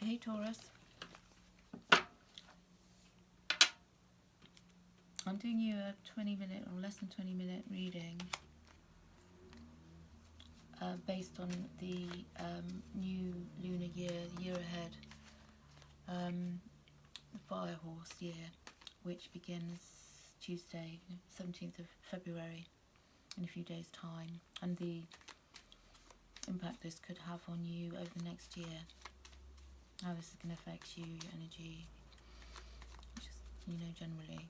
Hey Taurus, I'm doing you a 20-minute or less than 20-minute reading based on the new lunar year, the year ahead, the Fire Horse year, which begins Tuesday, 17th of February, in a few days' time, and the impact this could have on you over the next year, how this is going to affect you, your energy, just, generally.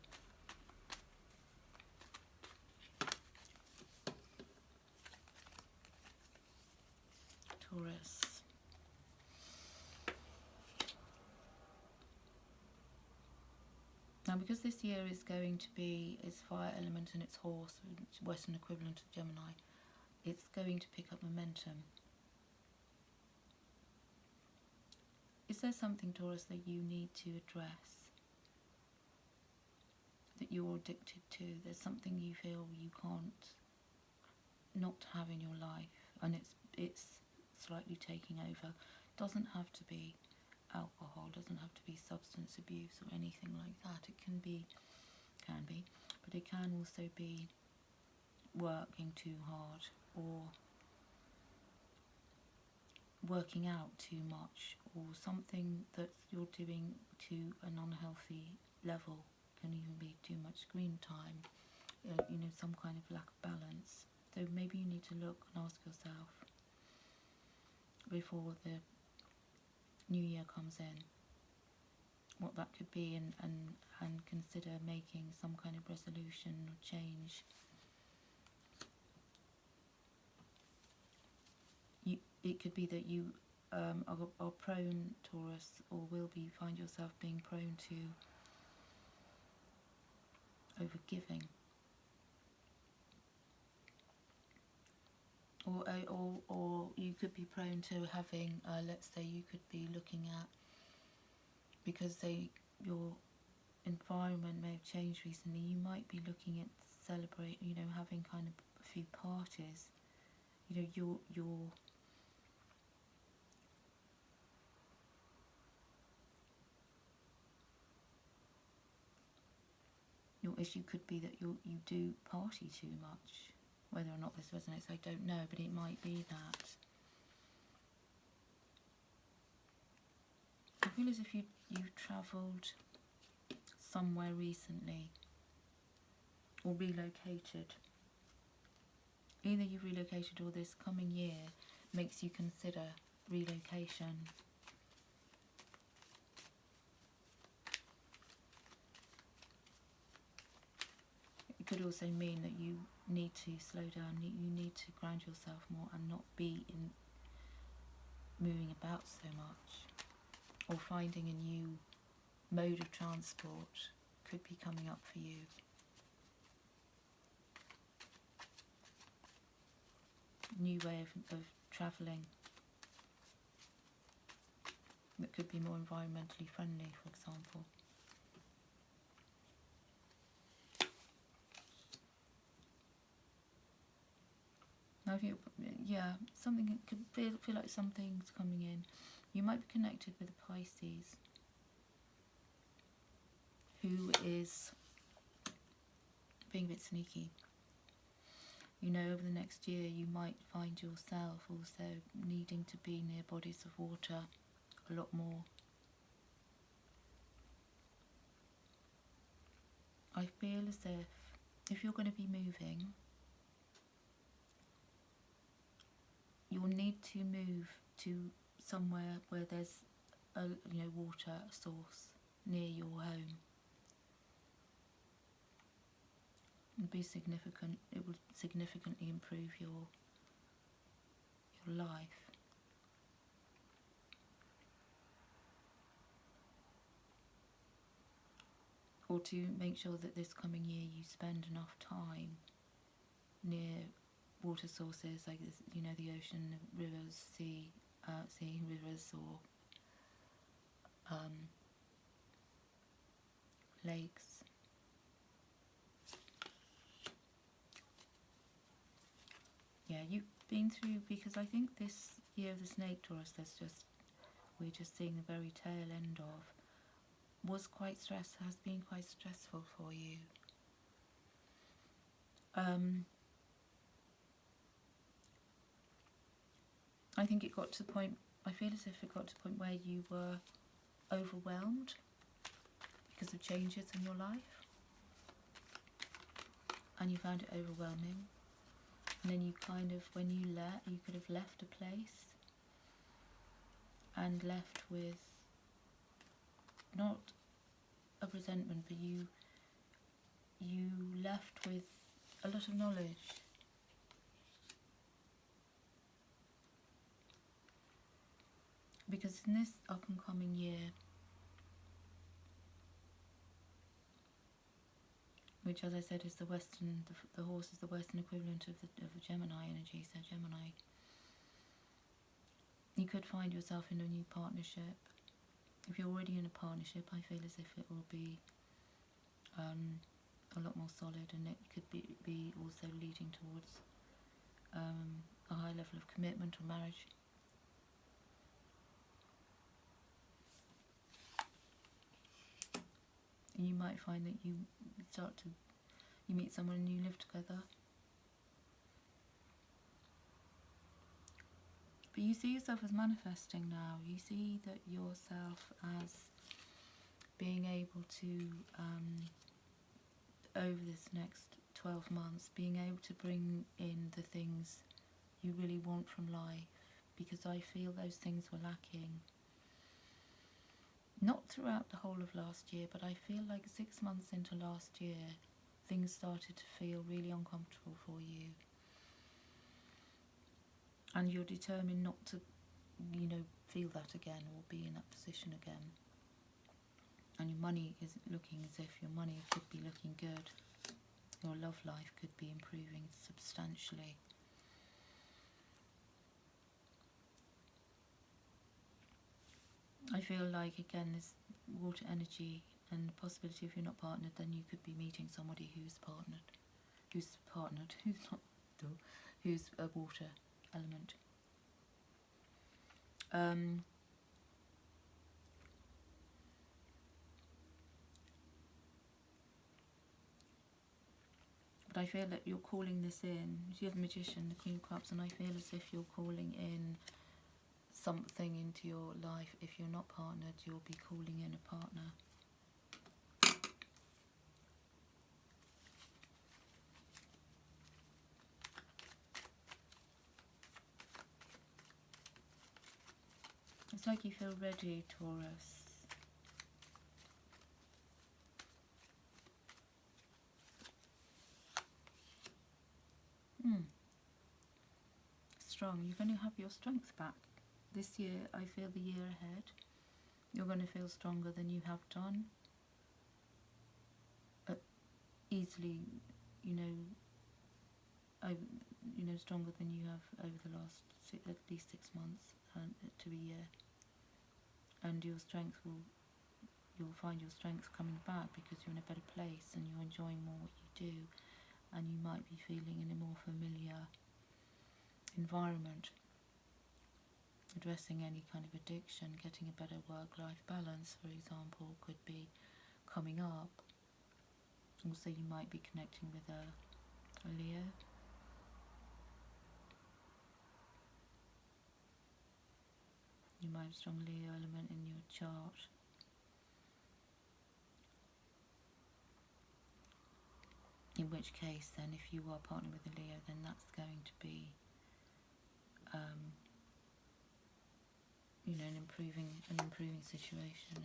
Taurus. Now, because this year is going to be its fire element and its horse, Western equivalent of Gemini, it's going to pick up momentum. Is there something, Taurus, that you need to address, that you're addicted to? There's something you feel you can't not have in your life, and it's slightly taking over. It doesn't have to be alcohol, doesn't have to be substance abuse or anything like that. It can be, but it can also be working too hard or working out too much, or something that you're doing to an unhealthy level. Can even be too much screen time, some kind of lack of balance. So maybe you need to look and ask yourself before the new year comes in what that could be, and consider making some kind of resolution or change. It could be that you are prone, Taurus, or will be, find yourself being prone to overgiving, or you could be prone to having, let's say you could be looking at, because your environment may have changed recently, you might be looking at having kind of a few parties. Your issue could be that you do party too much. Whether or not this resonates, I don't know, but it might be that. I feel as if you've travelled somewhere recently or relocated. Either you've relocated or this coming year makes you consider relocation. It could also mean that you need to slow down, you need to ground yourself more and not be moving about so much, or finding a new mode of transport could be coming up for you. New way of travelling that could be more environmentally friendly, for example. Now, something could feel like something's coming in. You might be connected with a Pisces who is being a bit sneaky. Over the next year you might find yourself also needing to be near bodies of water a lot more. I feel as if you're going to be moving, you'll need to move to somewhere where there's a water source near your home. It will significantly improve your life. Or to make sure that this coming year you spend enough time near water sources like this, the ocean, rivers, sea, rivers, or lakes. Yeah, you've been through, because I think this year of the snake, Taurus, there's just we're just seeing the very tail end of, has been quite stressful for you. I think it got to the point, I feel as if it got to the point where you were overwhelmed because of changes in your life, and you found it overwhelming, and then you kind of, when you could have left a place and left with not a resentment, but you left with a lot of knowledge. Because in this up and coming year, which, as I said, is the Western, the horse is the Western equivalent of the Gemini energy, so Gemini, you could find yourself in a new partnership. If you're already in a partnership, I feel as if it will be a lot more solid, and it could be also leading towards a high level of commitment or marriage. And you might find that you meet someone and you live together. But you see yourself as manifesting now. You see that yourself as being able to, over this next 12 months, being able to bring in the things you really want from life, because I feel those things were lacking. Not throughout the whole of last year, but I feel like 6 months into last year, things started to feel really uncomfortable for you. And you're determined not to, feel that again or be in that position again. And your money is looking as if your money could be looking good. Your love life could be improving substantially. I feel like, again, this water energy and the possibility, if you're not partnered, then you could be meeting somebody who's a water element. But I feel that you're calling this in. You're the Magician, the Queen of Cups, and I feel as if you're calling in something into your life. If you're not partnered, you'll be calling in a partner. It's like you feel ready, Taurus. Strong. You're going to have your strength back. This year, I feel the year ahead, you're going to feel stronger than you have done. Easily, stronger than you have over the last at least 6 months to a year. And your strength you'll find your strength coming back because you're in a better place and you're enjoying more what you do, and you might be feeling in a more familiar environment. Addressing any kind of addiction, getting a better work-life balance, for example, could be coming up. Also, you might be connecting with a Leo. You might have a strong Leo element in your chart. In which case, then, if you are partnered with a Leo, then that's going to be an improving situation.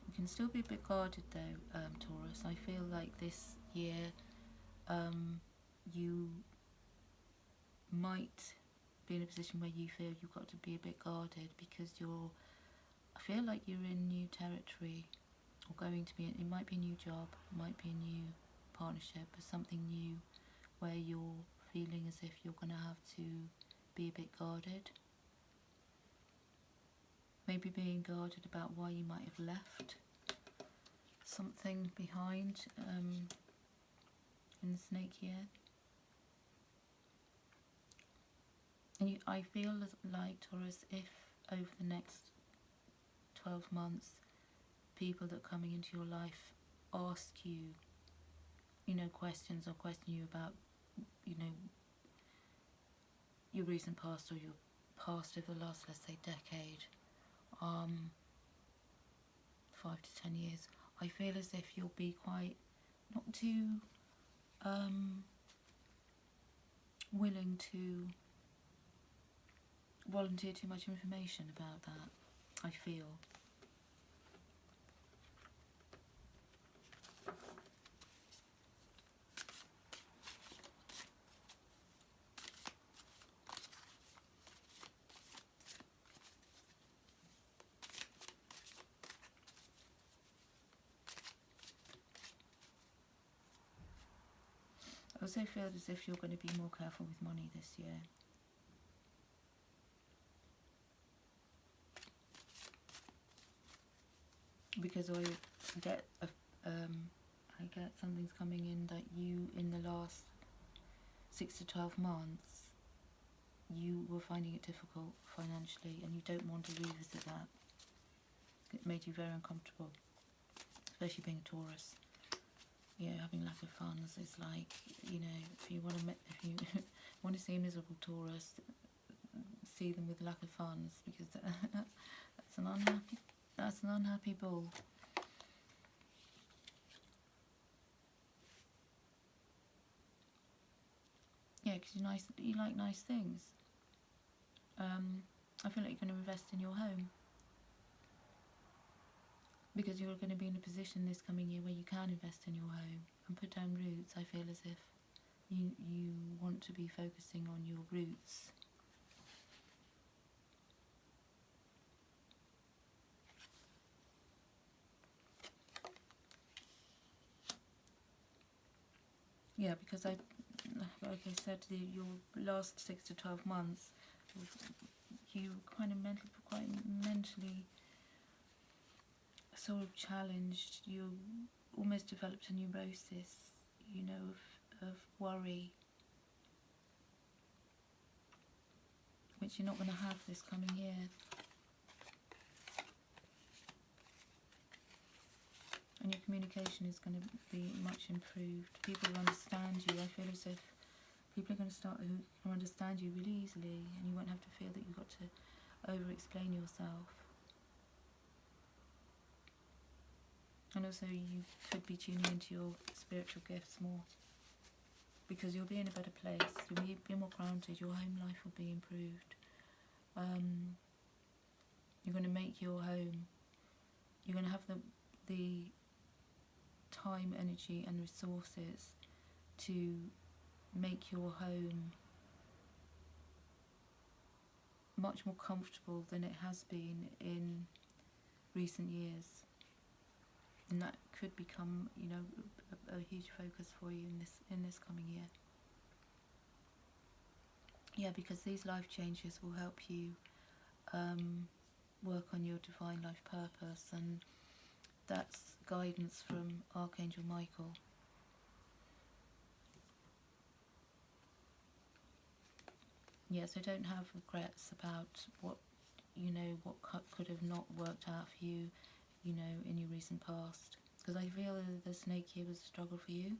You can still be a bit guarded though, Taurus. I feel like this year you might be in a position where you feel you've got to be a bit guarded because I feel like you're in new territory, or going to be. It might be a new job, it might be a new partnership, or something new where you're feeling as if you're going to have to be a bit guarded. Maybe being guarded about why you might have left something behind in the snake year. And I feel like, Taurus, if over the next 12 months, people that are coming into your life ask you, questions, or question you about, your recent past or your past over the last, let's say, decade, 5 to 10 years, I feel as if you'll be quite not too willing to volunteer too much information about that, I feel. I also feel as if you're going to be more careful with money this year. Because I get something's coming in that you, in the last 6 to 12 months, you were finding it difficult financially, and you don't want to revisit that. It made you very uncomfortable, especially being a Taurus. Having lack of funds is like, if you want to see a miserable Taurus, see them with lack of funds, because that's an unhappy bull. Yeah, because you like nice things. I feel like you're going to invest in your home, because you're going to be in a position this coming year where you can invest in your home and put down roots. I feel as if you want to be focusing on your roots. Yeah, because like I said, your last 6 to 12 months, you kind of quite mentally sort of challenged. You almost developed a neurosis, of worry, which you're not going to have this coming year. And your communication is going to be much improved. People will understand you. I feel as if people are going to start to understand you really easily, and you won't have to feel that you've got to over-explain yourself. And also you could be tuning into your spiritual gifts more, because you'll be in a better place, you'll be more grounded, your home life will be improved. You're going to make your home, you're going to have the time, energy and resources to make your home much more comfortable than it has been in recent years. And that could become, a huge focus for you in this coming year. Yeah, because these life changes will help you work on your divine life purpose, and that's guidance from Archangel Michael. Yeah, so don't have regrets about what could have not worked out for you, in your recent past. Because I feel that the snake year was a struggle for you.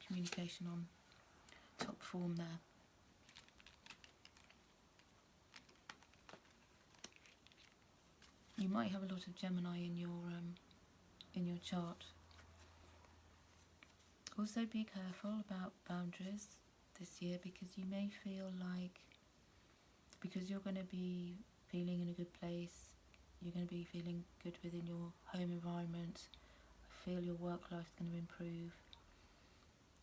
Communication on top form there. You might have a lot of Gemini in your chart. Also be careful about boundaries this year, because you may feel like, because you're going to be feeling in a good place, you're going to be feeling good within your home environment, I feel your work life's going to improve.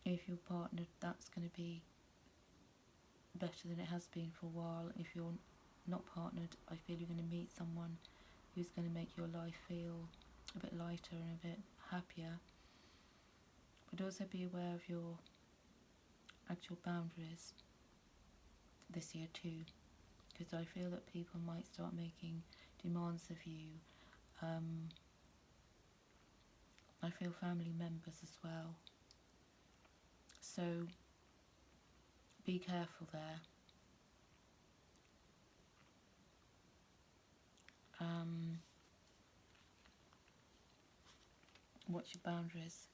If you're partnered, that's going to be better than it has been for a while. If you're not partnered, I feel you're going to meet someone who's going to make your life feel a bit lighter and a bit happier. But also be aware of your actual boundaries this year too, because I feel that people might start making demands of you I feel family members as well. So be careful there. Watch your boundaries.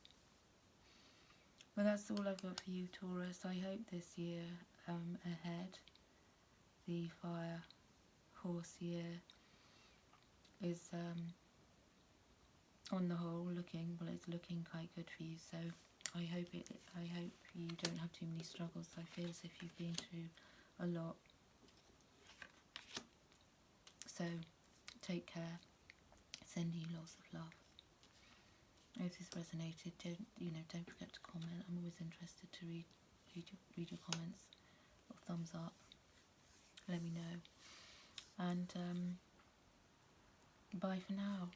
Well, that's all I've got for you, Taurus. I hope this year ahead, the fire horse year, is on the whole it's looking quite good for you. So I hope you don't have too many struggles. I feel as if you've been through a lot. So take care. Sending you lots of love. If this resonated, don't forget to comment. I'm always interested to read your comments or thumbs up. Let me know. And bye for now.